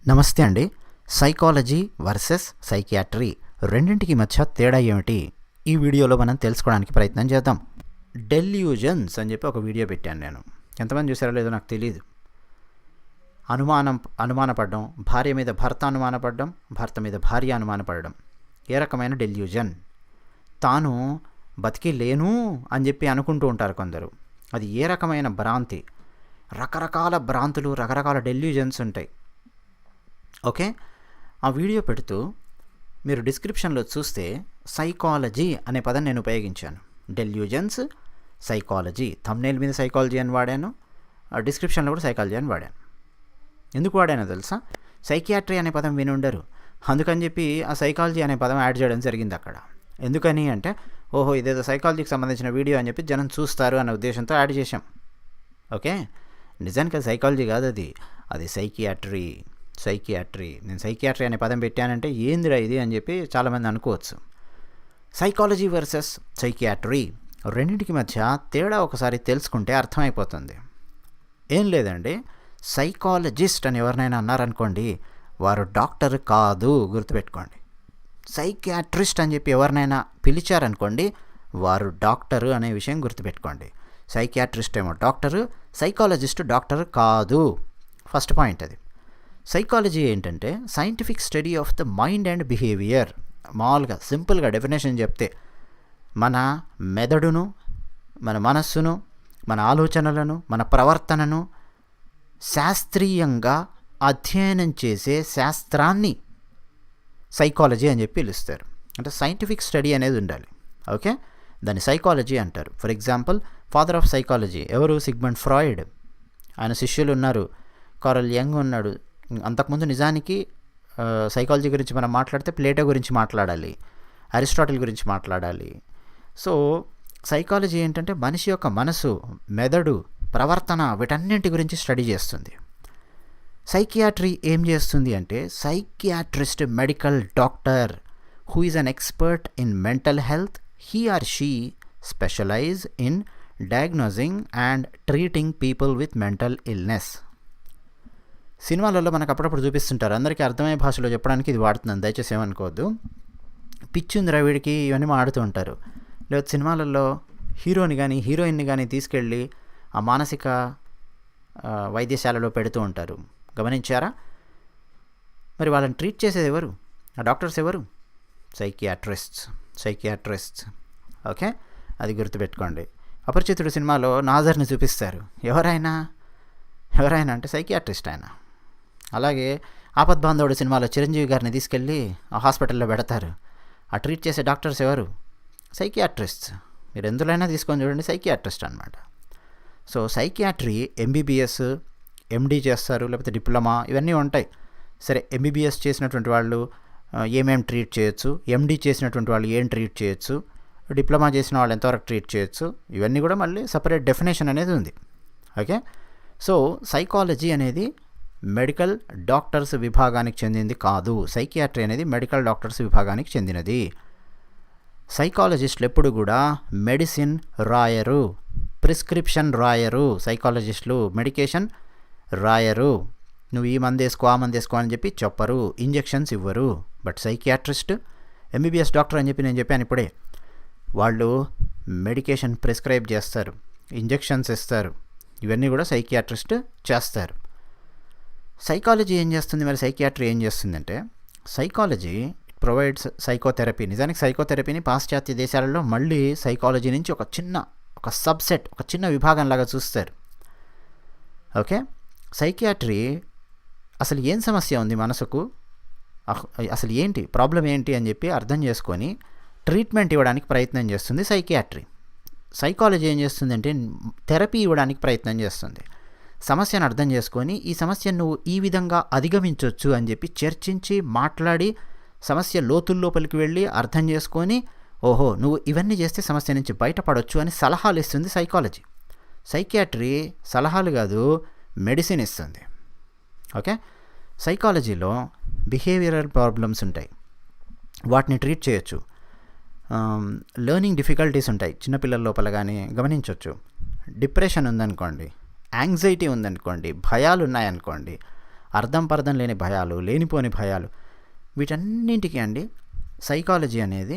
నమస్తే అండి. Psychology versus psychiatry రెండింటికి మధ్య తేడా ఏమిటి? ఈ వీడియోలో మనం తెలుసుకోవడానికి ప్రయత్నం చేద్దాం. డెల్యూజన్స్ అని చెప్పి ఒక వీడియో పెట్టాను నేను. ఎంతమంది చూసారో లేదో నాకు తెలియదు. అనుమానపడడం, భార్య మీద భర్త అనుమానపడడం, భర్త మీద భార్య అనుమానపడడం. ఏ రకమైన డెల్యూజన్? తాను బతికి లేను అని చెప్పి అనుకుంటూ ఉంటారు కొందరు. అది ఏ రకమైన భ్రాంతి? రకరకాల భ్రాంతులు, రకరకాల డెల్యూజన్స్ ఉంటాయి. ఓకే, ఆ వీడియో పెడుతూ మీరు డిస్క్రిప్షన్లో చూస్తే సైకాలజీ అనే పదం నేను ఉపయోగించాను. Delusions, psychology. థంబ్నెయిల్ మీద సైకాలజీ అని వాడాను, డిస్క్రిప్షన్లో కూడా సైకాలజీ అని వాడాను. ఎందుకు వాడానో తెలుసా? సైకియాట్రీ అనే పదం విని ఉండరు, అందుకని చెప్పి ఆ సైకాలజీ అనే పదం యాడ్ చేయడం జరిగింది అక్కడ. ఎందుకని అంటే, ఓహో ఇదేదో సైకాలజీకి సంబంధించిన వీడియో అని చెప్పి జనం చూస్తారు అనే ఉద్దేశంతో యాడ్ చేశాం. ఓకే, నిజానికి అది సైకాలజీ కాదు, అది సైకియాట్రీ. నేను సైకియాట్రీ అనే పదం పెట్టానంటే ఏందిరా ఇది అని చెప్పి చాలామంది అనుకోవచ్చు. సైకాలజీ వర్సెస్ సైకియాట్రీ రెండింటికి మధ్య తేడా ఒకసారి తెలుసుకుంటే అర్థమైపోతుంది. ఏం లేదండి, సైకాలజిస్ట్ అని ఎవరినైనా అన్నారనుకోండి, వారు డాక్టర్ కాదు, గుర్తుపెట్టుకోండి. సైకియాట్రిస్ట్ అని చెప్పి ఎవరినైనా పిలిచారనుకోండి, వారు డాక్టరు అనే విషయం గుర్తుపెట్టుకోండి. సైకియాట్రిస్ట్ ఏమో డాక్టరు, సైకాలజిస్ట్ డాక్టర్ కాదు. ఫస్ట్ పాయింట్ అది. సైకాలజీ ఏంటంటే scientific study of the mind and behaviour. మామూలుగా సింపుల్గా డెఫినేషన్ చెప్తే, మన మెదడును, మన మనస్సును, మన ఆలోచనలను, మన ప్రవర్తనను శాస్త్రీయంగా అధ్యయనం చేసే శాస్త్రాన్ని సైకాలజీ అని చెప్పి పిలుస్తారు. అంటే సైంటిఫిక్ స్టడీ అనేది ఉండాలి. ఓకే, దాన్ని సైకాలజీ అంటారు. For example, father of psychology ఎవరు? Sigmund Freud. ఆయన శిష్యులు ఉన్నారు, కారల్ యంగ్ ఉన్నాడు. అంతకుముందు నిజానికి సైకాలజీ గురించి మనం మాట్లాడితే ప్లేటో గురించి మాట్లాడాలి, అరిస్టాటిల్ గురించి మాట్లాడాలి. సో సైకాలజీ ఏంటంటే మనిషి యొక్క మనసు, మెదడు, ప్రవర్తన, వీటన్నింటి గురించి స్టడీ చేస్తుంది. సైకియాట్రీ ఏం చేస్తుంది అంటే, psychiatrist medical doctor who is an expert in mental health. He or she specialize in diagnosing and treating people with mental illness. సినిమాలలో మనకు అప్పుడప్పుడు చూపిస్తుంటారు, అందరికీ అర్థమయ్యే భాషలో చెప్పడానికి ఇది వాడుతున్నాను, దయచేసి ఏమనుకోవద్దు. పిచ్చుందిరా వీడికి ఇవన్నీ మాడుతూ ఉంటారు. లేదా సినిమాలలో హీరోని కానీ హీరోయిన్ని కానీ తీసుకెళ్ళి ఆ మానసిక వైద్యశాలలో పెడుతూ ఉంటారు, గమనించారా? మరి వాళ్ళని ట్రీట్ చేసేది ఎవరు? ఆ డాక్టర్స్ ఎవరు? సైకియాట్రిస్ట్స్. ఓకే, అది గుర్తుపెట్టుకోండి. అపరిచితుడు సినిమాలో నాజర్ని చూపిస్తారు. ఎవరైనా అంటే సైకియాట్రిస్ట్ ఆయన. అలాగే ఆపద్బాంధవుడు సినిమాలో చిరంజీవి గారిని తీసుకెళ్ళి ఆ హాస్పిటల్లో పెడతారు. ఆ ట్రీట్ చేసే డాక్టర్స్ ఎవరు? సైకియాట్రిస్ట్స్. మీరు ఎందులోనైనా తీసుకొని చూడండి, సైకియాట్రిస్ట్ అనమాట. సో సైకియాట్రీ ఎంబీబీఎస్, ఎండీ చేస్తారు, లేకపోతే డిప్లొమా, ఇవన్నీ ఉంటాయి. సరే, ఎంబీబీఎస్ చేసినటువంటి వాళ్ళు ఏమేమి ట్రీట్ చేయొచ్చు, ఎండీ చేసినటువంటి వాళ్ళు ఏం ట్రీట్ చేయొచ్చు, డిప్లొమా చేసిన వాళ్ళు ఎంతవరకు ట్రీట్ చేయొచ్చు, ఇవన్నీ కూడా మళ్ళీ సపరేట్ డెఫినేషన్ అనేది ఉంది. ఓకే, సో సైకాలజీ అనేది మెడికల్ డాక్టర్స్ విభాగానికి చెందింది కాదు. సైకియాట్రీ అనేది మెడికల్ డాక్టర్స్ విభాగానికి చెందినది. సైకాలజిస్టులు ఎప్పుడు కూడా మెడిసిన్ రాయరు, ప్రిస్క్రిప్షన్ రాయరు. సైకాలజిస్టులు మెడికేషన్ రాయరు. నువ్వు ఈ మందు వేసుకో, ఆ మందు వేసుకో అని చెప్పి చెప్పరు, ఇంజెక్షన్స్ ఇవ్వరు. బట్ సైకియాట్రిస్ట్, ఎంబీబీఎస్ డాక్టర్ అని చెప్పి నేను చెప్పాను ఇప్పుడే, వాళ్ళు మెడికేషన్ ప్రిస్క్రైబ్ చేస్తారు, ఇంజెక్షన్స్ ఇస్తారు. ఇవన్నీ కూడా సైకియాట్రిస్ట్ చేస్తారు. సైకాలజీ ఏం చేస్తుంది, మరి సైకియాట్రీ ఏం చేస్తుందంటే, సైకాలజీ ప్రొవైడ్స్ సైకోథెరపీ. నిజానికి సైకోథెరపీని పాశ్చాత్య దేశాలలో మళ్ళీ సైకాలజీ నుంచి ఒక సబ్సెట్, ఒక చిన్న విభాగంలాగా చూస్తారు. ఓకే, సైకియాట్రీ అసలు ఏం సమస్య ఉంది మనసుకు, అసలు ఏంటి ప్రాబ్లం ఏంటి అని చెప్పి అర్థం చేసుకొని ట్రీట్మెంట్ ఇవ్వడానికి ప్రయత్నం చేస్తుంది సైకియాట్రీ. సైకాలజీ ఏం చేస్తుందంటే థెరపీ ఇవ్వడానికి ప్రయత్నం చేస్తుంది. సమస్యను అర్థం చేసుకొని ఈ సమస్యను నువ్వు ఈ విధంగా అధిగమించవచ్చు అని చెప్పి చర్చించి, మాట్లాడి, సమస్య లోతుల్లోపలికి వెళ్ళి అర్థం చేసుకొని, ఓహో నువ్వు ఇవన్నీ చేస్తే సమస్య నుంచి బయటపడవచ్చు అని సలహాలు ఇస్తుంది సైకాలజీ. సైకియాట్రీ సలహాలు కాదు, మెడిసిన్ ఇస్తుంది. ఓకే, సైకాలజీలో బిహేవియరల్ ప్రాబ్లమ్స్ ఉంటాయి, వాటిని ట్రీట్ చేయొచ్చు. లెర్నింగ్ డిఫికల్టీస్ ఉంటాయి చిన్నపిల్లల లోపల, కానీ గమనించవచ్చు. డిప్రెషన్ ఉందనుకోండి, యాంగ్జైటీ ఉందనుకోండి, భయాలు ఉన్నాయనుకోండి, అర్థం పర్థం లేని భయాలు, లేనిపోని భయాలు, వీటన్నింటికి అండి సైకాలజీ అనేది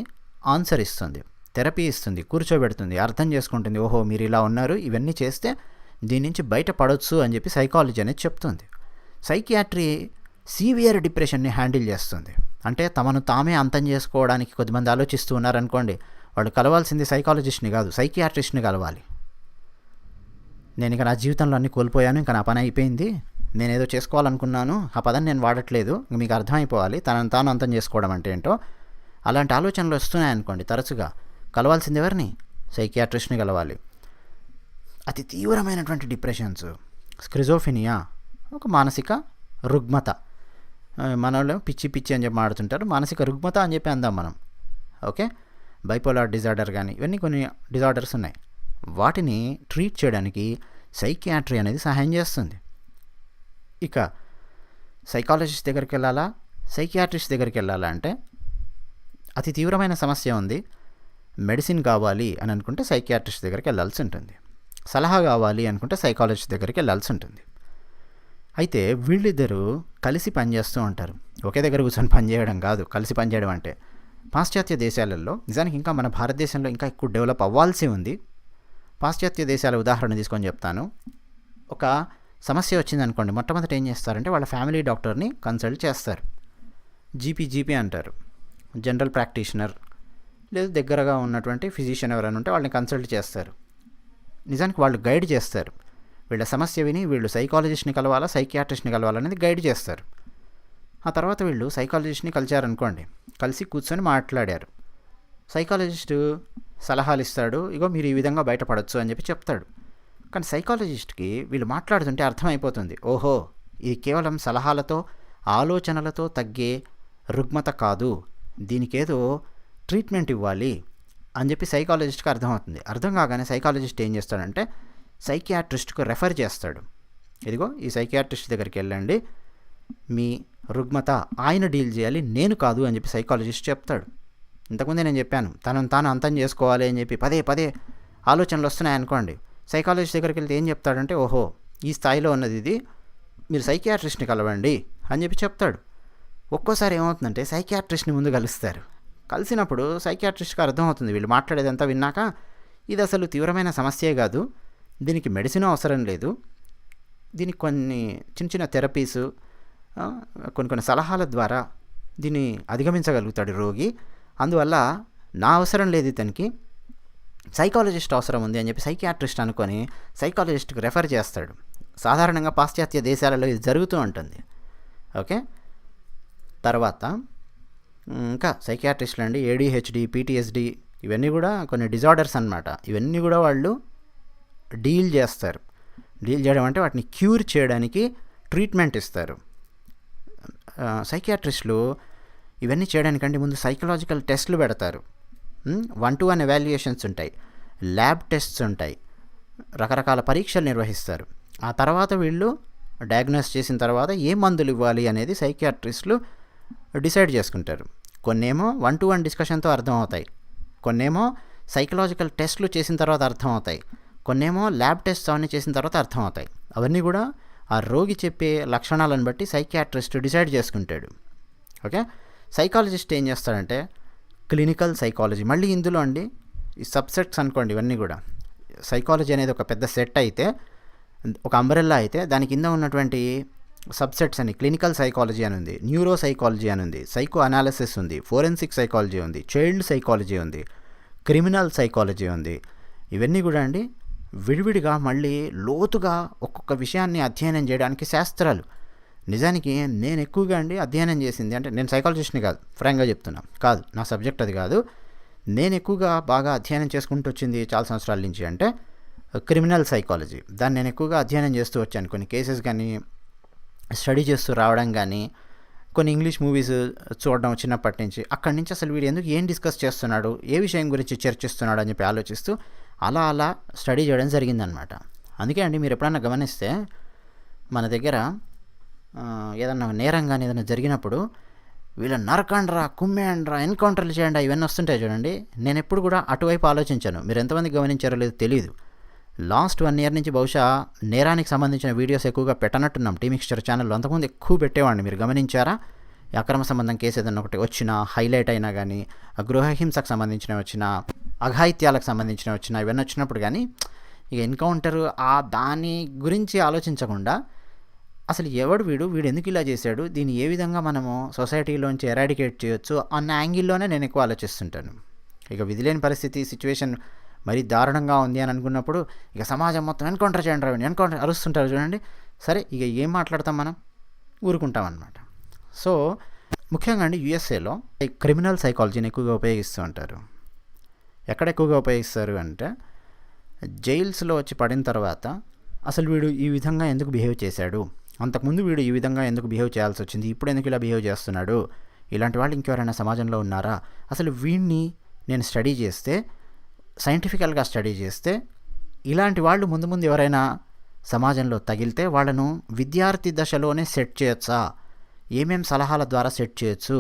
ఆన్సర్ ఇస్తుంది, థెరపీ ఇస్తుంది, కూర్చోబెడుతుంది, అర్థం చేసుకుంటుంది. ఓహో మీరు ఇలా ఉన్నారు, ఇవన్నీ చేస్తే దీని నుంచి బయటపడవచ్చు అని చెప్పి సైకాలజీ అనేది చెప్తుంది. సైకియాట్రీ సీవియర్ డిప్రెషన్ని హ్యాండిల్ చేస్తుంది. అంటే తమను తామే అంతం చేసుకోవడానికి కొద్దిమంది ఆలోచిస్తూ ఉన్నారనుకోండి, వాళ్ళు కలవాల్సింది సైకాలజిస్ట్ని కాదు, సైకియాట్రిస్ట్ని కలవాలి. నేను ఇక నా జీవితంలో అన్నీ కోల్పోయాను, ఇంకా నా పని అయిపోయింది, నేనేదో చేసుకోవాలనుకున్నాను, ఆ పదాన్ని నేను వాడట్లేదు, మీకు అర్థమైపోవాలి తనను తాను అంతం చేసుకోవడం అంటే ఏంటో. అలాంటి ఆలోచనలు వస్తున్నాయనుకోండి తరచుగా, కలవాల్సింది ఎవరిని? సైకియాట్రిస్ట్ని కలవాలి. అతి తీవ్రమైనటువంటి డిప్రెషన్స్, స్క్రిజోఫినియా, ఒక మానసిక రుగ్మత, మనలో పిచ్చి పిచ్చి అని చెప్పి మాడుతుంటారు, మానసిక రుగ్మత అని చెప్పి అందాం మనం. ఓకే, బైపోలార్ డిజార్డర్ కానీ ఇవన్నీ కొన్ని డిజార్డర్స్ ఉన్నాయి. వాటిని ట్రీట్ చేయడానికి సైకియాట్రీ అనేది సహాయం చేస్తుంది. ఇక సైకాలజిస్ట్ దగ్గరికి వెళ్ళాలా, సైకియాట్రిస్ట్ దగ్గరికి వెళ్ళాలా అంటే, అతి తీవ్రమైన సమస్య ఉంది, మెడిసిన్ కావాలి అని అనుకుంటే సైకియాట్రిస్ట్ దగ్గరికి వెళ్ళాల్సి ఉంటుంది, సలహా కావాలి అనుకుంటే సైకాలజిస్ట్ దగ్గరికి వెళ్ళాల్సి ఉంటుంది. అయితే వీళ్ళిద్దరూ కలిసి పనిచేస్తూ ఉంటారు, ఒకే దగ్గర కూర్చొని పనిచేయడం కాదు. కలిసి పనిచేయడం అంటే పాశ్చాత్య దేశాలలో, నిజానికి ఇంకా మన భారతదేశంలో ఇంకా ఎక్కువ డెవలప్ అవ్వాల్సి ఉంది. పాశ్చాత్య దేశాల ఉదాహరణ తీసుకొని చెప్తాను. ఒక సమస్య వచ్చిందనుకోండి, మొట్టమొదటి ఏం చేస్తారంటే వాళ్ళ ఫ్యామిలీ డాక్టర్ని కన్సల్ట్ చేస్తారు. జీపీ అంటారు, జనరల్ ప్రాక్టీషనర్, లేదా దగ్గరగా ఉన్నటువంటి ఫిజిషియన్ ఎవరైనా ఉంటే వాళ్ళని కన్సల్ట్ చేస్తారు. నిజానికి వాళ్ళు గైడ్ చేస్తారు. వీళ్ళ సమస్య విని వీళ్ళు సైకాలజిస్ట్ని కలవాలా, సైకియాట్రిస్ట్ని కలవాలనేది గైడ్ చేస్తారు. ఆ తర్వాత వీళ్ళు సైకాలజిస్ట్ని కలిశారనుకోండి, కలిసి కూర్చొని మాట్లాడారు. సైకాలజిస్టు సలహాలు ఇస్తాడు, ఇగో మీరు ఈ విధంగా బయటపడవచ్చు అని చెప్పి చెప్తాడు. కానీ సైకాలజిస్ట్కి వీళ్ళు మాట్లాడుతుంటే అర్థమైపోతుంది, ఓహో ఇది కేవలం సలహాలతో ఆలోచనలతో తగ్గే రుగ్మత కాదు, దీనికేదో ట్రీట్మెంట్ ఇవ్వాలి అని చెప్పి సైకాలజిస్ట్కి అర్థమవుతుంది. అర్థం కాగానే సైకాలజిస్ట్ ఏం చేస్తాడంటే సైకియాట్రిస్ట్కు రెఫర్ చేస్తాడు. ఇదిగో ఈ సైకియాట్రిస్ట్ దగ్గరికి వెళ్ళండి, మీ రుగ్మత ఆయన డీల్ చేయాలి, నేను కాదు అని చెప్పి సైకాలజిస్ట్ చెప్తాడు. ఇంతకుముందే నేను చెప్పాను, తనను తాను అంతం చేసుకోవాలి అని చెప్పి పదే పదే ఆలోచనలు వస్తున్నాయనుకోండి, సైకాలజిస్ట్ దగ్గరికి వెళ్తే ఏం చెప్తాడంటే, ఓహో ఈ స్థాయిలో ఉన్నది ఇది, మీరు సైకియాట్రిస్ట్ని కలవండి అని చెప్పి చెప్తాడు. ఒక్కోసారి ఏమవుతుందంటే సైకియాట్రిస్ట్ని ముందు కలుస్తారు. కలిసినప్పుడు సైకియాట్రిస్ట్కి అర్థమవుతుంది, వీళ్ళు మాట్లాడేదంతా విన్నాక, ఇది అసలు తీవ్రమైన సమస్యే కాదు, దీనికి మెడిసిన్ అవసరం లేదు, దీనికి కొన్ని చిన్న చిన్న థెరపీసు, కొన్ని సలహాల ద్వారా దీన్ని అధిగమించగలుగుతాడు రోగి, అందువల్ల నా అవసరం లేదు ఇతనికి, సైకాలజిస్ట్ అవసరం ఉంది అని చెప్పి సైకియాట్రిస్ట్ అనుకొని సైకాలజిస్ట్కి రెఫర్ చేస్తాడు. సాధారణంగా పాశ్చాత్య దేశాలలో ఇది జరుగుతూ ఉంటుంది. ఓకే, తర్వాత ఇంకా సైకియాట్రిస్టులు అండి ADHD, PTSD ఇవన్నీ కూడా కొన్ని డిజార్డర్స్ అన్నమాట. ఇవన్నీ కూడా వాళ్ళు డీల్ చేస్తారు. డీల్ చేయడం అంటే వాటిని క్యూర్ చేయడానికి ట్రీట్మెంట్ ఇస్తారు. సైకియాట్రిస్టులు ఇవన్నీ చేయడానికంటే ముందు సైకలాజికల్ టెస్ట్లు పెడతారు. 1-to-1 ఎవాల్యుయేషన్స్ ఉంటాయి, ల్యాబ్ టెస్ట్స్ ఉంటాయి, రకరకాల పరీక్షలు నిర్వహిస్తారు. ఆ తర్వాత వీళ్ళు డయాగ్నోస్ చేసిన తర్వాత ఏ మందులు ఇవ్వాలి అనేది సైకియాట్రిస్టులు డిసైడ్ చేసుకుంటారు. కొన్నేమో 1-to-1 డిస్కషన్తో అర్థమవుతాయి, కొన్నేమో సైకలాజికల్ టెస్ట్లు చేసిన తర్వాత అర్థమవుతాయి, కొన్నేమో ల్యాబ్ టెస్ట్ అవన్నీ చేసిన తర్వాత అర్థమవుతాయి. అవన్నీ కూడా ఆ రోగి చెప్పే లక్షణాలను బట్టి సైకియాట్రిస్ట్ డిసైడ్ చేసుకుంటాడు. ఓకే, సైకాలజిస్ట్ ఏం చేస్తాడంటే క్లినికల్ సైకాలజీ, మళ్ళీ ఇందులో అండి ఈ సబ్సెట్స్ అనుకోండి, ఇవన్నీ కూడా సైకాలజీ అనేది ఒక పెద్ద సెట్ అయితే, ఒక అంబ్రెల్లా అయితే, దాని కింద ఉన్నటువంటి సబ్సెట్స్ అని క్లినికల్ సైకాలజీ అని ఉంది, న్యూరో సైకాలజీ అని ఉంది, సైకో అనాలిసిస్ ఉంది, ఫోరెన్సిక్ సైకాలజీ ఉంది, చైల్డ్ సైకాలజీ ఉంది, క్రిమినల్ సైకాలజీ ఉంది. ఇవన్నీ కూడా అండి విడివిడిగా మళ్ళీ లోతుగా ఒక్కొక్క విషయాన్ని అధ్యయనం చేయడానికి శాస్త్రాలు. నిజానికి నేను ఎక్కువగా అండి అధ్యయనం చేసింది, అంటే నేను సైకాలజిస్ట్ని కాదు, ఫ్రాంక్గా చెప్తున్నా, కాదు నా సబ్జెక్ట్ అది కాదు, నేను ఎక్కువగా బాగా అధ్యయనం చేసుకుంటూ వచ్చింది చాలా సంవత్సరాల నుంచి అంటే క్రిమినల్ సైకాలజీ. దాన్ని నేను ఎక్కువగా అధ్యయనం చేస్తూ వచ్చాను. కొన్ని కేసెస్ కానీ స్టడీ చేస్తూ రావడం కానీ, కొన్ని ఇంగ్లీష్ మూవీస్ చూడడం చిన్నప్పటి నుంచి, అక్కడి నుంచి అసలు వీడు ఎందుకు ఏం డిస్కస్ చేస్తున్నాడు, ఏ విషయం గురించి చర్చిస్తున్నాడు అని చెప్పి ఆలోచిస్తూ అలా స్టడీ చేయడం జరిగిందనమాట. అందుకే అండి మీరు ఎప్పుడన్నా గమనిస్తే మన దగ్గర ఏదన్నా నేరం కానీ ఏదైనా జరిగినప్పుడు వీళ్ళ నరకండ్రా, కుమ్మేయండ్రా, ఎన్కౌంటర్లు చేయండి ఇవన్నీ వస్తుంటాయి చూడండి. నేను ఎప్పుడు కూడా అటువైపు ఆలోచించాను. మీరు ఎంతమంది గమనించారో లేదో తెలియదు. లాస్ట్ 1 ఇయర్ నుంచి బహుశా నేరానికి సంబంధించిన వీడియోస్ ఎక్కువగా పెట్టనట్టున్నాం టీ మిక్స్చర్ ఛానల్లో. అంతకుముందు ఎక్కువ పెట్టేవాడిని, మీరు గమనించారా? అక్రమ సంబంధం కేసు ఏదైనా ఒకటి వచ్చినా, హైలైట్ అయినా కానీ, గృహహింసకు సంబంధించినవి వచ్చినా, అఘాయిత్యాలకు సంబంధించినవి వచ్చినా, ఇవన్నీ వచ్చినప్పుడు కానీ ఇక ఎన్కౌంటరు దాని గురించి ఆలోచించకుండా అసలు ఎవడు వీడు ఎందుకు ఇలా చేశాడు, దీన్ని ఏ విధంగా మనము సొసైటీలోంచి ఎరాడికేట్ చేయొచ్చు అన్న యాంగిల్లోనే నేను ఎక్కువ ఆలోచిస్తుంటాను. ఇక విధిలేని పరిస్థితి, సిచ్యువేషన్ మరీ దారుణంగా ఉంది అని అనుకున్నప్పుడు ఇక సమాజం మొత్తం ఎన్కౌంటర్ చేయండి రావండి, ఎన్కౌంటర్ అరుస్తుంటారు చూడండి. సరే ఇక ఏం మాట్లాడతాం, మనం ఊరుకుంటాం అన్నమాట. సో ముఖ్యంగా అండి యూఎస్ఏలో క్రిమినల్ సైకాలజీని ఎక్కువగా ఉపయోగిస్తూ ఉంటారు. ఎక్కడ ఎక్కువగా ఉపయోగిస్తారు అంటే, జైల్స్లో వచ్చి పడిన తర్వాత అసలు వీడు ఈ విధంగా ఎందుకు బిహేవ్ చేశాడు, అంతకుముందు వీడు ఈ విధంగా ఎందుకు బిహేవ్ చేయాల్సి వచ్చింది, ఇప్పుడు ఎందుకు ఇలా బిహేవ్ చేస్తున్నాడు, ఇలాంటి వాళ్ళు ఇంకెవరైనా సమాజంలో ఉన్నారా, అసలు వీడిని నేను స్టడీ చేస్తే, సైంటిఫికల్గా స్టడీ చేస్తే ఇలాంటి వాళ్ళు ముందు ముందు ఎవరైనా సమాజంలో తగిలితే వాళ్ళను విద్యార్థి దశలోనే సెట్ చేయొచ్చా, ఏమేం సలహాల ద్వారా సెట్ చేయొచ్చు,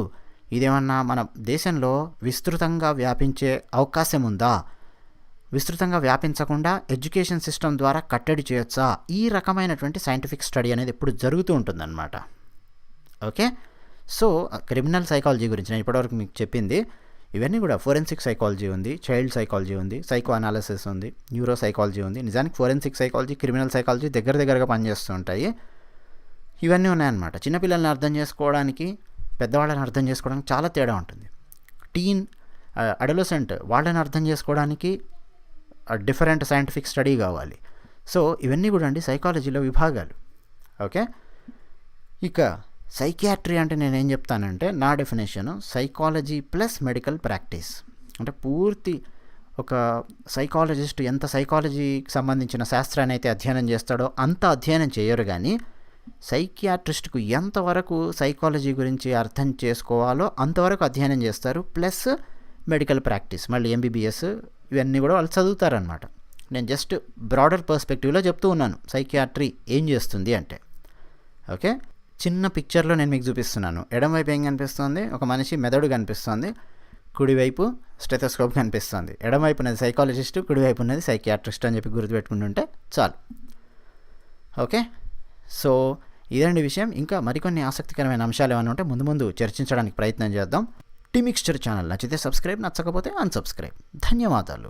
ఇదేమన్నా మన దేశంలో విస్తృతంగా వ్యాపించే అవకాశం ఉందా, విస్తృతంగా వ్యాపించకుండా ఎడ్యుకేషన్ సిస్టమ్ ద్వారా కట్టడి చేయొచ్చా, ఈ రకమైనటువంటి సైంటిఫిక్ స్టడీ అనేది ఎప్పుడు జరుగుతూ ఉంటుందన్నమాట. ఓకే, సో క్రిమినల్ సైకాలజీ గురించి నేను ఇప్పటివరకు మీకు చెప్పింది ఇవన్నీ కూడా. ఫోరెన్సిక్ సైకాలజీ ఉంది, చైల్డ్ సైకాలజీ ఉంది, సైకో అనాలిసిస్ ఉంది, న్యూరో సైకాలజీ ఉంది. నిజానికి ఫోరెన్సిక్ సైకాలజీ, క్రిమినల్ సైకాలజీ దగ్గరగా పనిచేస్తూ ఉంటాయి. ఇవన్నీ ఉన్నాయన్నమాట. చిన్నపిల్లల్ని అర్థం చేసుకోవడానికి, పెద్దవాళ్ళని అర్థం చేసుకోవడానికి చాలా తేడా ఉంటుంది. టీన్, అడోలసెంట్ వాళ్ళని అర్థం చేసుకోవడానికి డిఫరెంట్ సైంటిఫిక్ స్టడీ కావాలి. సో ఇవన్నీ కూడా అండి సైకాలజీలో విభాగాలు. ఓకే, ఇక సైకియాట్రీ అంటే నేనేం చెప్తానంటే, నా definition psychology plus medical practice. అంటే పూర్తి ఒక సైకాలజిస్ట్ ఎంత సైకాలజీకి సంబంధించిన శాస్త్రాన్ని అయితే అధ్యయనం చేస్తాడో అంత అధ్యయనం చేయరు, కానీ సైకియాట్రిస్ట్కు ఎంతవరకు సైకాలజీ గురించి అర్థం చేసుకోవాలో అంతవరకు అధ్యయనం చేస్తారు. ప్లస్ మెడికల్ ప్రాక్టీస్, మళ్ళీ ఎంబీబీఎస్ ఇవన్నీ కూడా వాళ్ళు చదువుతారనమాట. నేను జస్ట్ బ్రాడర్ పర్స్పెక్టివ్లో చెప్తూ ఉన్నాను సైకియాట్రీ ఏం చేస్తుంది అంటే. ఓకే, చిన్న పిక్చర్లో నేను మీకు చూపిస్తున్నాను. ఎడమవైపు ఏం కనిపిస్తుంది, ఒక మనిషి మెదడు కనిపిస్తుంది, కుడివైపు స్టెథోస్కోప్ కనిపిస్తుంది. ఎడమవైపు ఉన్నది సైకాలజిస్ట్, కుడివైపు ఉన్నది సైకియాట్రిస్ట్ అని చెప్పి గుర్తుపెట్టుకుంటుంటే చాలు. ఓకే, సో ఇదండి విషయం. ఇంకా మరికొన్ని ఆసక్తికరమైన అంశాలు ఏమైనా ఉంటే ముందు చర్చించడానికి ప్రయత్నం చేద్దాం. టీ మిక్స్చర్ ఛానల్ నచ్చితే సబ్స్క్రైబ్, నచ్చకపోతే అన్సబ్స్క్రైబ్. ధన్యవాదాలు.